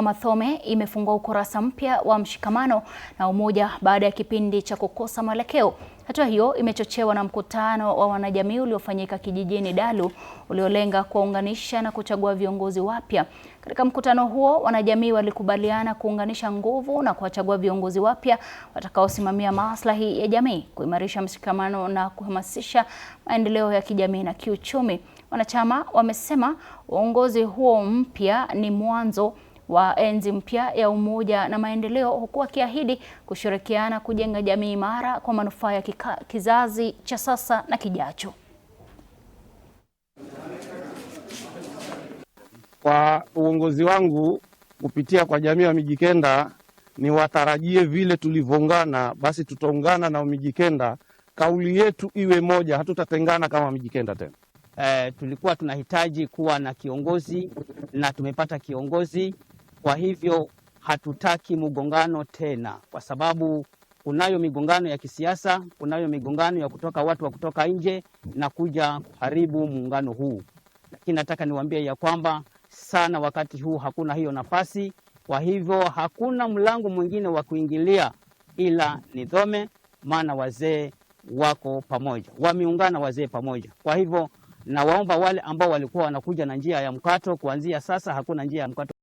Mathome imefungua ukurasa mpya wa mshikamano na umoja baada ya kipindi cha kukosa mwelekeo. Hatua hiyo imechochewa na mkutano wa wanajamii uliofanyika kijijini Dalu uliolenga kuwaunganisha na kuchagua viongozi wapya. Katika mkutano huo, wanajamii walikubaliana kuunganisha nguvu na kuwachagua viongozi wapya watakaosimamia maslahi ya jamii, kuimarisha mshikamano na kuhamasisha maendeleo ya kijamii na kiuchumi. Wanachama wamesema uongozi huo mpya ni mwanzo wa enzi mpya ya umoja na maendeleo, huku wakiahidi kushirikiana kujenga jamii imara kwa manufaa ya kizazi cha sasa na kijacho. Kwa uongozi wangu kupitia kwa jamii ya Mijikenda, ni watarajie vile tulivyoungana basi tutaungana na Mijikenda. Kauli yetu iwe moja, hatutatengana kama Mijikenda tena. Tulikuwa tunahitaji kuwa na kiongozi na tumepata kiongozi. Kwa hivyo hatutaki mgongano tena, kwa sababu kunayo migongano ya kisiasa, kunayo migongano ya kutoka watu wa kutoka nje na kuja kuharibu muungano huu. Lakini nataka niwaambie ya kwamba sana wakati huu hakuna hiyo nafasi. Kwa hivyo hakuna mlango mwingine wa kuingilia ila ni Thome, maana wazee wako pamoja, wameungana wazee pamoja. Kwa hivyo nawaomba wale ambao walikuwa wanakuja na njia ya mkato, kuanzia sasa hakuna njia ya mkato.